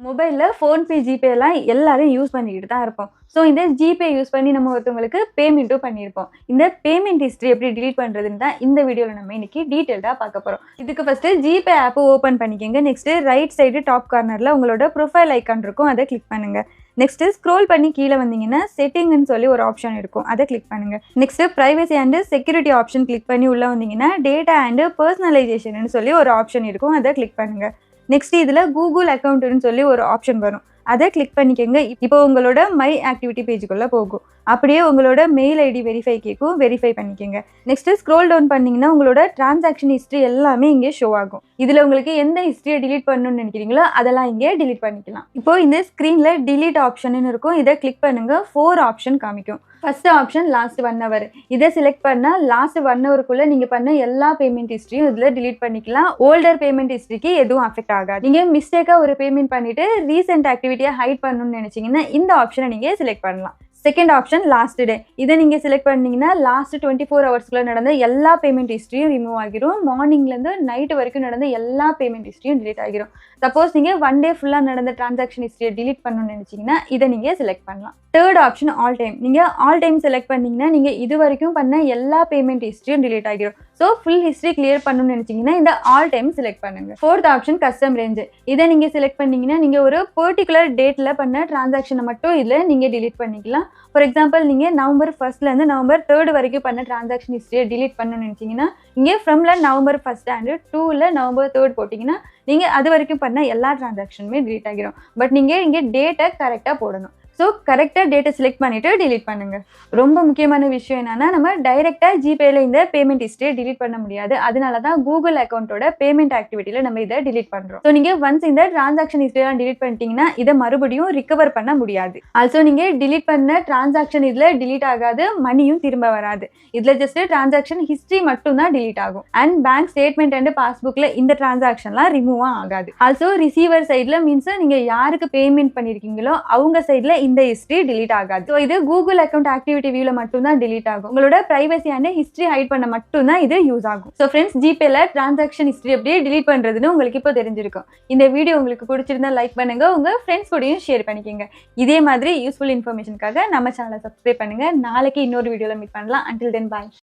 மொபைல்ல ஃபோன்பே, ஜிபேலாம் எல்லாரும் யூஸ் பண்ணிக்கிட்டு தான் இருப்போம். ஸோ இந்த ஜிபே யூஸ் பண்ணி நம்ம ஒருத்தவங்களுக்கு பேமெண்ட்டும் பண்ணியிருப்போம். இந்த பேமெண்ட் ஹிஸ்ட்ரி எப்படி டிலீட் பண்ணுறதுன்னு தான் இந்த வீடியோவில் நம்ம இன்னைக்கு டீட்டெயில்டாக பார்க்க போகிறோம். இதுக்கு ஃபஸ்ட்டு ஜிபே ஆப்பை ஓப்பன் பண்ணிக்கோங்க. நெக்ஸ்ட்டு ரைட் சைடு டாப் கார்னரில் உங்களோட ப்ரொஃபைல் ஐக்கான் இருக்கும், அதை கிளிக் பண்ணுங்கள். நெக்ஸ்ட்டு ஸ்க்ரோல் பண்ணி கீழே வந்தீங்கன்னா செட்டிங்னு சொல்லி ஒரு ஆப்ஷன் இருக்கும், அதை கிளிக் பண்ணுங்கள். Next privacy and security option click பண்ணி உள்ளே வந்தீங்கன்னா டேட்டா அண்ட் பர்சனலைசேஷன் சொல்லி ஒரு ஆப்ஷன் இருக்கும், அதை கிளிக் பண்ணுங்கள். நெக்ஸ்ட் இதில் கூகுள் அக்கௌண்ட்டுன்னு சொல்லி ஒரு ஆப்ஷன் வரும், அதை கிளிக் பண்ணிக்கோங்க. இப்போ உங்களோட மை ஆக்டிவிட்டி பேஜுக்குள்ளே போகும். அப்படியே உங்களோட மெயில் ஐடி வெரிஃபை கேட்கும், வெரிஃபை பண்ணிக்கோங்க. நெக்ஸ்ட்டு ஸ்க்ரோல் டவுன் பண்ணிங்கன்னா உங்களோட டிரான்சாக்ஷன் ஹிஸ்ட்ரி எல்லாமே இங்கே ஷோ ஆகும். இதில் உங்களுக்கு எந்த ஹிஸ்ட்ரியை டிலீட் பண்ணணும்னு நினைக்கிறீங்களோ அதெல்லாம் இங்கே டிலீட் பண்ணிக்கலாம். இப்போ இந்த ஸ்க்ரீனில் டிலீட் ஆப்ஷன் இருக்கும், இதை கிளிக் பண்ணுங்கள். 4 ஆப்ஷன் காமிக்கும். First option last 1 hour. இதை செலக்ட் பண்ணால் லாஸ்ட் 1 hourக்குள்ளே நீங்கள் பண்ண எல்லா பேமெண்ட் ஹிஸ்ட்ரியும் இதில் டிலீட் பண்ணிக்கலாம். ஓல்டர் பேமெண்ட் ஹிஸ்ட்ரிக்கு எதுவும் அஃபெக்ட் ஆகாது. நீங்கள் மிஸ்டேக்காக ஒரு பேமெண்ட் பண்ணிவிட்டு ரீசெண்ட் ஆக்டிவிட்டியை ஹைட் பண்ணணும்னு நினச்சிங்கன்னா இந்த ஆப்ஷனை நீங்கள் செலக்ட் பண்ணலாம். Second option last day. இதை நீங்கள் செலக்ட் பண்ணிங்கன்னா லாஸ்ட் 24 hours நடந்த எல்லா பேமெண்ட் ஹிஸ்ட்ரியும் ரிமூவ் ஆகிரும். மார்னிங்லேருந்து நைட்டு வரைக்கும் நடந்த எல்லா பேமெண்ட் ஹிஸ்ட்ரியும் டிலீட் ஆகிரும். சப்போஸ் நீங்கள் 1 day ஃபுல்லாக நடந்த டிரான்சாக்ஷன் ஹிஸ்ட்ரியை டிலீட் பண்ணணும்னு நினச்சிங்கன்னா இதை நீங்கள் செலக்ட் பண்ணலாம். Third option all time. நீங்கள் ஆல் டைம் செலக்ட் பண்ணிங்கன்னா நீங்கள் இது வரைக்கும் பண்ண எல்லா பேமெண்ட் ஹிஸ்ட்ரியும் டிலீட் ஆகிரும். ஸோ ஃபுல் ஹிஸ்ட்ரி கிளியர் பண்ணணும்னு நினச்சிங்கன்னா இந்த ஆல் டைம் செலக்ட் பண்ணுங்கள். Fourth option custom range. இதை நீங்கள் செலக்ட் பண்ணிங்கன்னா நீங்கள் ஒரு பர்டிகுலர் டேட்டில் பண்ண டிரான்சாக்ஷனை மட்டும் இதில் நீங்கள் டிலீட் பண்ணிக்கலாம். ஃபார் எக்ஸாம்பிள் நீங்கள் November 1st November 3rd வரைக்கும் பண்ண டிரான்சாக்ஷன் ஹிஸ்ட்ரியை டிலீட் பண்ணணும்னு நினச்சிங்கன்னா இங்கே ஃப்ரம்ல November 1st and 2ல் November 3rd போட்டிங்கன்னா நீங்கள் அது வரைக்கும் பண்ண எல்லா டிரான்சாக்ஷனுமே டிலீட் ஆகிரும். பட் நீங்கள் இங்கே டேட்டை கரெக்டாக போடணும். ஸோ கரெக்டாக டேட்டை செலக்ட் பண்ணிவிட்டு டிலீட் பண்ணுங்கள். ரொம்ப முக்கியமான விஷயம் என்னென்னா நம்ம டைரெக்டாக ஜிபேயில் இந்த பேமெண்ட் ஹிஸ்ட்ரியை டிலீட் பண்ண முடியாது. அதனால தான் கூகுள் அக்கௌண்ட்டோட பேமெண்ட் ஆக்டிவிட்டியில் நம்ம இதை டிலீட் பண்ணுறோம். ஸோ நீங்கள் ஒன்ஸ் இந்த டிரான்சாக்ஷன் ஹிஸ்ட்ரியெலாம் டிலீட் பண்ணிட்டீங்கன்னா இதை மறுபடியும் ரிகவர் பண்ண முடியாது. ஆல்சோ நீங்கள் டிலீட் பண்ண டிரான்சாக்ஷன் இதில் டிலீட் ஆகாது, மணியும் திரும்ப வராது. இதில் ஜஸ்ட் டிரான்சாக்ஷன் ஹிஸ்ட்ரி மட்டும் தான் டிலீட் ஆகும். அண்ட் பேங்க் ஸ்டேட்மெண்ட் அண்ட் பாஸ்புக்கில் இந்த டிரான்சாக்ஷன்லாம் ரிமூவும் ஆகாது. ஆல்சோ ரிசீவர் சைடில் மீன்ஸ் நீங்கள் யாருக்கு பேமெண்ட் பண்ணியிருக்கீங்களோ அவங்க சைடில் இந்த ஹிஸ்ட்ரி டிலீட் ஆகாது. ஸோ இது கூகுள் அக்கௌண்ட் ஆக்டிவிட்டி வியூல மட்டும் தான் டிலீட் ஆகும். உங்களோட பிரைவசி அண்ட் ஹிஸ்ட்ரி ஹைட் பண்ண மட்டும் தான் இது யூஸ் ஆகும். ஸோ ஃப்ரெண்ட்ஸ், ஜிபேல டிரான்சாக்ஷன் ஹிஸ்ட்ரி எப்படி டிலீட் பண்றதுன்னு உங்களுக்கு இப்போ தெரிஞ்சிருக்கும். இந்த வீடியோ உங்களுக்கு பிடிச்சிருந்தா லைக் பண்ணுங்க, உங்க ஃப்ரெண்ட்ஸ் கூடயும் ஷேர் பண்ணிக்கோங்க. இதே மாதிரி யூஸ்ஃபுல் இன்ஃபர்மேஷனுக்காக நம்ம சேனலை சப்ஸ்கிரைப் பண்ணுங்க. நாளைக்கு இன்னொரு வீடியோல மீட் பண்ணலாம். Until then, bye.